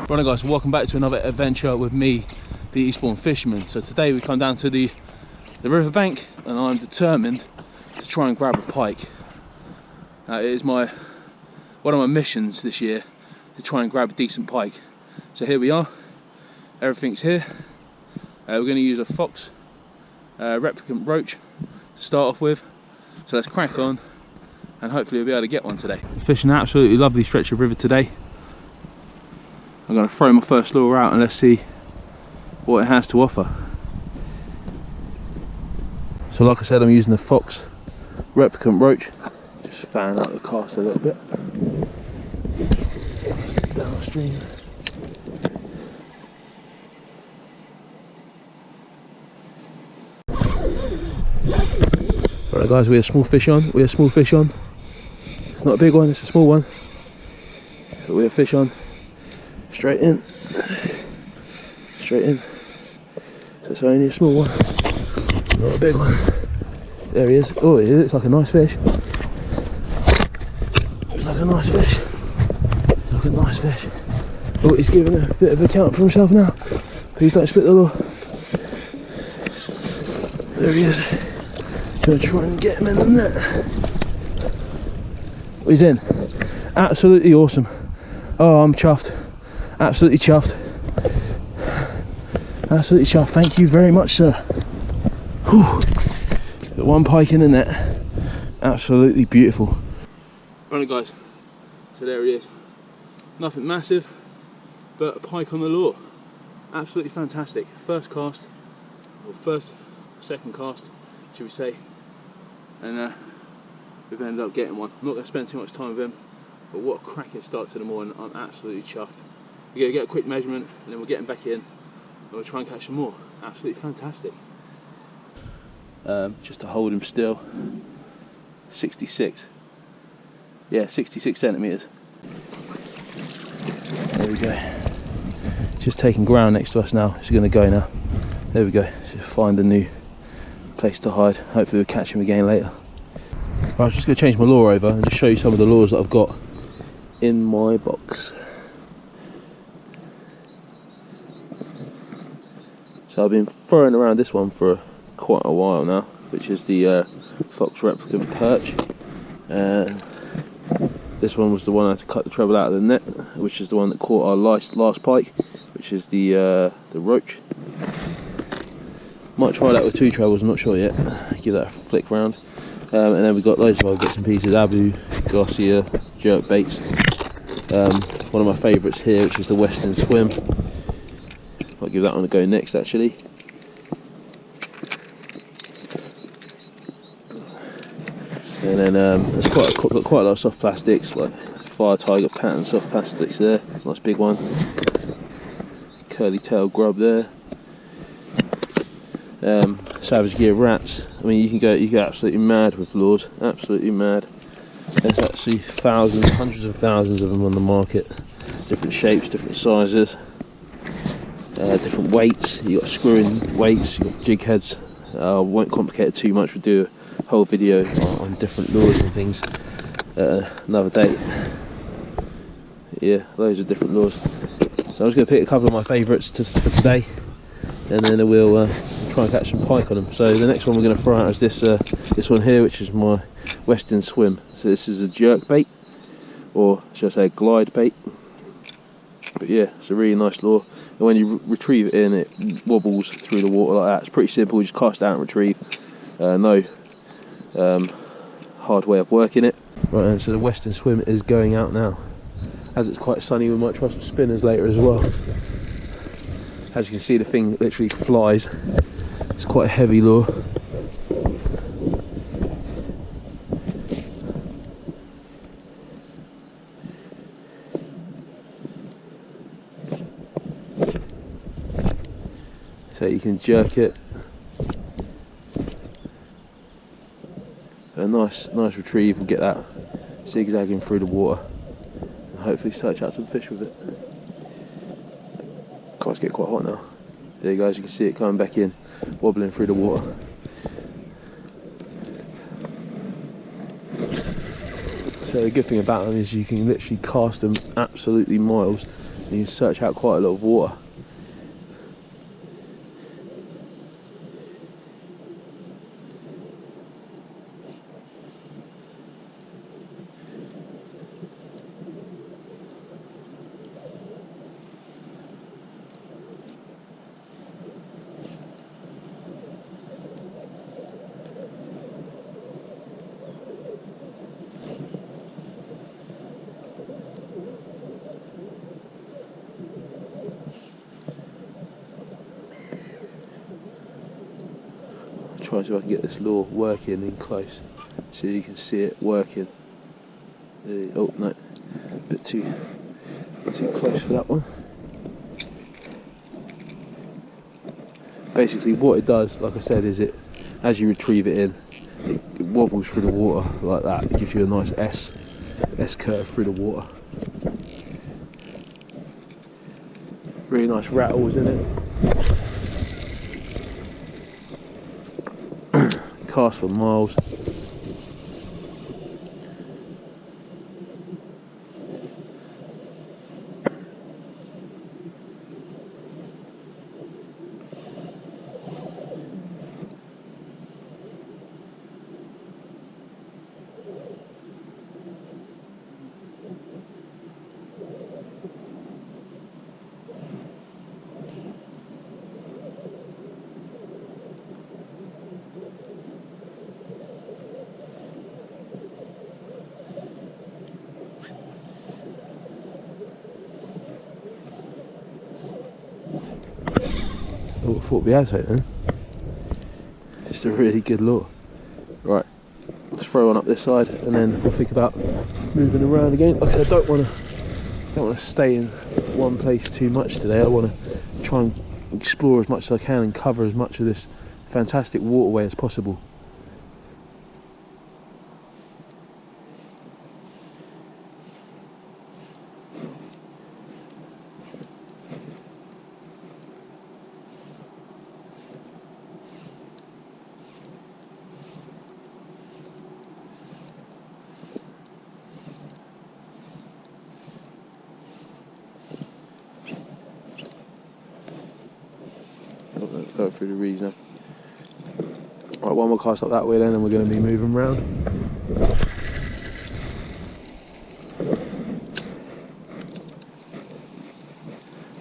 Right guys, welcome back to another adventure with me, the Eastbourne fisherman. So today we come down to the riverbank and I'm determined to try and grab a pike. It is one of my missions this year to try and grab a decent pike. So here we are, everything's here. We're going to use a fox replicant roach to start off with. So let's crack on and hopefully we'll be able to get one today. Fishing an absolutely lovely stretch of river today. I'm going to throw my first lure out and let's see what it has to offer. So like I said, I'm using the fox replicant roach. Just fan out the cast a little bit. Downstream. Right guys, we have small fish on. It's not a big one, it's a small one. But we have fish on. Straight in. So it's only a small one, not a big one. There he is. Oh, it looks like a nice fish. Oh, he's giving a bit of a count for himself now. Please don't split the lure. There he is. Gonna try and get him in the net. He's in. Absolutely awesome. Oh, I'm chuffed. Absolutely chuffed. Thank you very much, sir. Whew. Got one pike in the net. Absolutely beautiful. Right guys, so there he is. Nothing massive, but a pike on the lure. Absolutely fantastic. First cast, or second cast, should we say. And we've ended up getting one. I'm not going to spend too much time with him, but what a cracking start to the morning. I'm absolutely chuffed. We're going to get a quick measurement and then we'll get him back in and we'll try and catch some more. Absolutely fantastic. Just to hold him still, 66. Yeah, 66 centimetres. There we go. Just taking ground next to us now. It's going to go now. There we go. Just find a new place to hide. Hopefully we'll catch him again later. Right, I was just going to change my lure over and just show you some of the lures that I've got in my box. So I've been throwing around this one for quite a while now, which is the fox replicant perch. This one was the one I had to cut the treble out of the net, which is the one that caught our last pike, which is the roach. Might try that with two trebles, I'm not sure yet. Give that a flick round. And then we've got loads of other bits and pieces, Abu, Garcia, jerk baits. One of my favourites here, which is the Western Swim. I'll give that one a go next actually. And then there's quite a lot of soft plastics, like Fire Tiger pattern soft plastics there. It's a nice big one. Curly tail grub there. Savage Gear rats. I mean, you go absolutely mad with lures. Absolutely mad. There's actually thousands, hundreds of thousands of them on the market. Different shapes, different sizes. Different weights. You got screwing weights, you got jig heads. Won't complicate it too much. We'll do a whole video on different lures and things another day. Yeah, loads of different lures. So I'm just going to pick a couple of my favourites for today, and then we'll try and catch some pike on them. So the next one we're going to throw out is this one here, which is my Western Swim. So this is a jerk bait, or should I say a glide bait. But yeah, it's a really nice lure. And when you retrieve it in, it wobbles through the water like that. It's pretty simple, you just cast it out and retrieve. No hard way of working it. Right, and so the Western Swim is going out now. As it's quite sunny, we might try some spinners later as well. As you can see, the thing literally flies. It's quite a heavy lure. So you can jerk it. A nice retrieve. We'll get that zigzagging through the water and hopefully search out some fish with it. Car's getting quite hot now. There you guys, you can see it coming back in, wobbling through the water. So the good thing about them is you can literally cast them absolutely miles and you search out quite a lot of water. Try to see if I can get this lure working in close so you can see it working. Oh no, a bit too close for that one. Basically what it does, like I said, is it, as you retrieve it in, it wobbles through the water like that. It gives you a nice S curve through the water. Really nice rattles in it. Cast for miles. Oh, I thought we had it then. Just a really good lure. Right, let's throw one up this side and then I'll think about moving around again. Like I said, I don't want to stay in one place too much today. I want to try and explore as much as I can and cover as much of this fantastic waterway as possible. Go through the reeds now. Right, one more cast up that way then, and we're going to be moving round.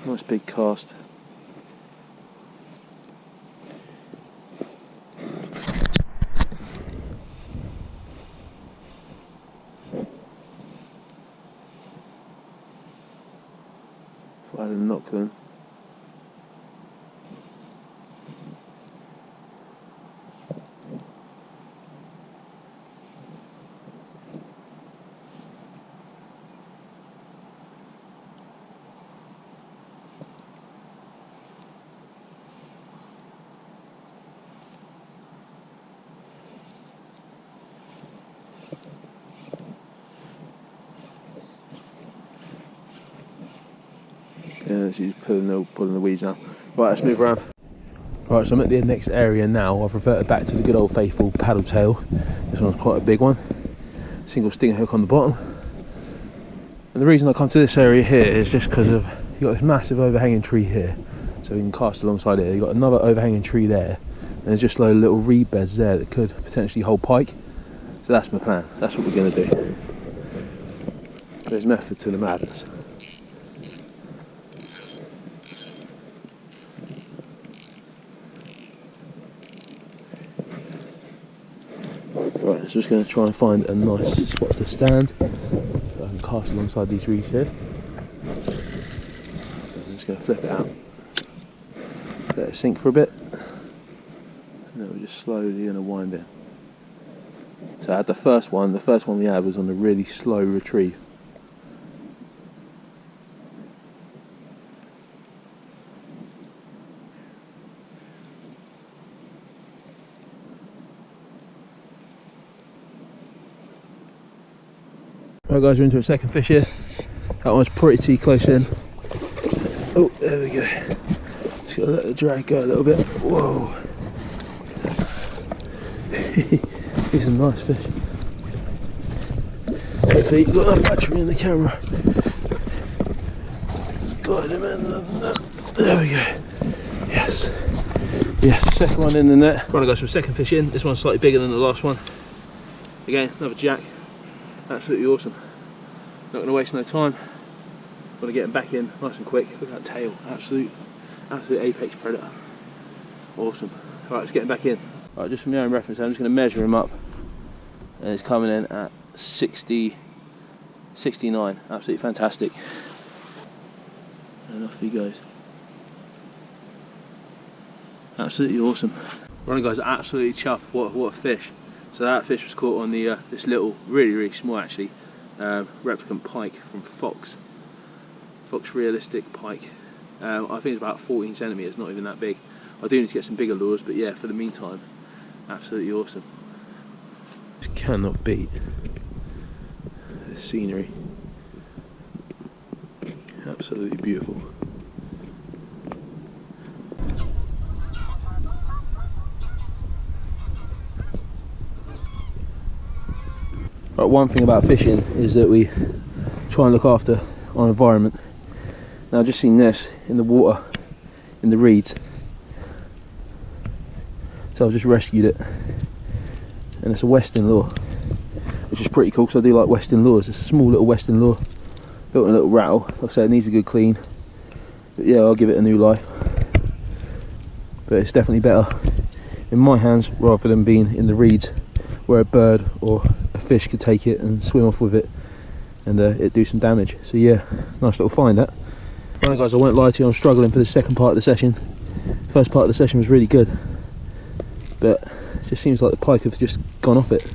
Nice big cast. If I hadn't knocked them. Yeah, she's pulling the weeds now. Right, let's move around. Right, so I'm at the next area now. I've reverted back to the good old faithful paddle tail. This one's quite a big one. Single stinger hook on the bottom. And the reason I come to this area here is just because of, you've got this massive overhanging tree here. So we can cast alongside it. You've got another overhanging tree there. And there's just loads of little reed beds there that could potentially hold pike. So that's my plan. That's what we're going to do. There's method to the madness. Right, so just going to try and find a nice spot to stand so I can cast alongside these reeds here. I'm just going to flip it out, let it sink for a bit, and then we're just slowly going to wind in. So I had the first one we had was on a really slow retrieve. Right guys, we're into a second fish here. That one's pretty close in. Oh, there we go. Just gotta let the drag go a little bit. Whoa. These are nice fish. Hopefully you've got enough battery in the camera. Got him in the net. There we go. Yes. Yes, second one in the net. Right guys, so second fish in. This one's slightly bigger than the last one. Again, another jack. Absolutely awesome. Not going to waste no time. Got to get him back in nice and quick. Look at that tail. Absolute apex predator. Awesome. Right, let's get him back in. Right, just for my own reference, I'm just going to measure him up. And it's coming in at 60, 69. Absolutely fantastic. And off he goes. Absolutely awesome. Right guys, absolutely chuffed. What a fish. So that fish was caught on the this little, really small actually, replicant pike from Fox realistic pike. I think it's about 14 centimeters, not even that big. I do need to get some bigger lures, but yeah, for the meantime, absolutely awesome. Just cannot beat the scenery. Absolutely beautiful. Right, one thing about fishing is that we try and look after our environment. Now I've just seen this in the water, in the reeds. So I've just rescued it. And it's a western lure, which is pretty cool because I do like western lures. It's a small little western lure. Built in a little rattle. Like I said, it needs a good clean. But yeah, I'll give it a new life. But it's definitely better in my hands rather than being in the reeds where a bird or a fish could take it and swim off with it and it do some damage. So yeah, nice little find that. Right guys, I won't lie to you, I'm struggling for the second part of the session. First part of the session was really good, but it just seems like the pike have just gone off it.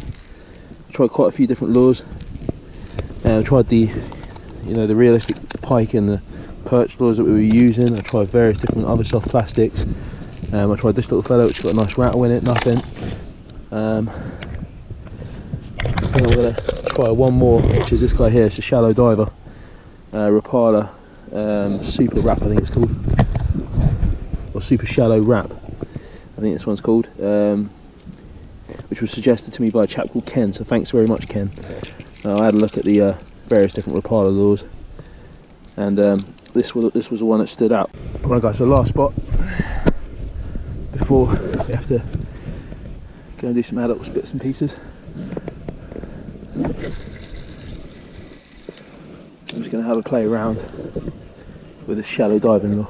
I tried quite a few different lures. I tried the realistic pike and the perch lures that we were using. I tried various different other soft plastics. I tried this little fellow which got a nice rattle in it, nothing. I think I'm going to try one more, which is this guy here. It's a shallow diver, Rapala super wrap, I think it's called, or super shallow wrap, I think this one's called, which was suggested to me by a chap called Ken, so thanks very much Ken. I had a look at the various different Rapala lures, and this was the one that stood out. Right guys, so last spot before we have to go and do some adult bits and pieces. I'm just going to have a play around with a shallow diving lure.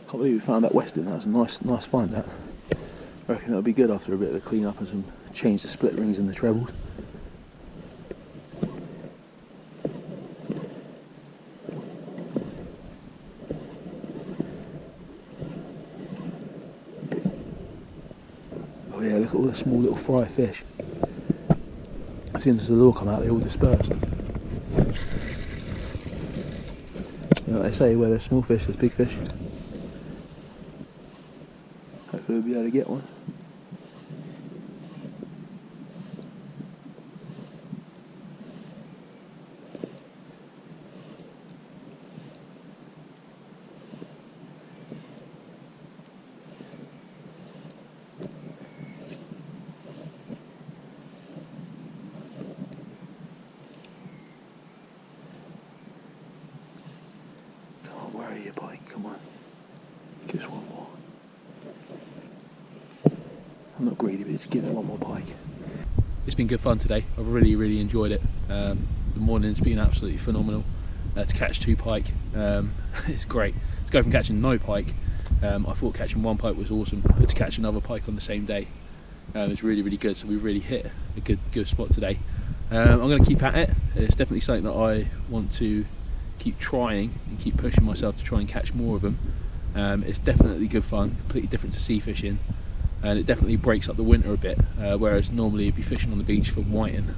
Can't believe we found that western. That was a nice find. That, I reckon that'll be good after a bit of a clean up and some change the split rings and the trebles. Oh yeah, look at all the small little fry fish. As soon as the lure come out, they all dispersed. You know what they say, where there's small fish, there's big fish. Hopefully we'll be able to get one. Where are you, Pike? Come on. Just one more. I'm not greedy, but just give it one more pike. It's been good fun today. I've really enjoyed it. The morning's been absolutely phenomenal. To catch 2 pike, it's great. To go from catching no pike, I thought catching 1 pike was awesome, but to catch another pike on the same day, it's really good. So we really hit a good spot today. I'm going to keep at it. It's definitely something that I want to keep trying and keep pushing myself to try and catch more of them. It's definitely good fun, completely different to sea fishing, and it definitely breaks up the winter a bit, whereas normally you'd be fishing on the beach for whiting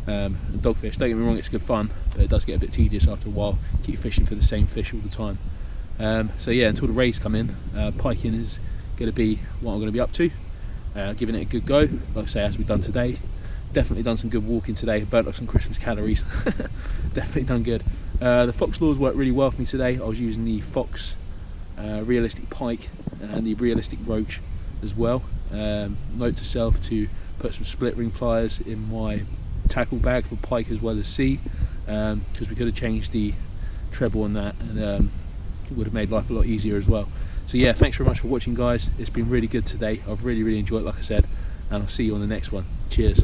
and dogfish. Don't get me wrong, it's good fun, but it does get a bit tedious after a while. Keep fishing for the same fish all the time. So yeah, until the rays come in, piking is going to be what I'm going to be up to, giving it a good go, like I say, as we've done today. Definitely done some good walking today, burnt off some Christmas calories. Definitely done good. The Fox lures worked really well for me today. I was using the Fox realistic pike and the realistic roach as well. Note to self to put some split ring pliers in my tackle bag for pike as well as sea, because we could have changed the treble on that, and it would have made life a lot easier as well. So yeah, thanks very much for watching, guys. It's been really good today. I've really enjoyed it, like I said, and I'll see you on the next one. Cheers.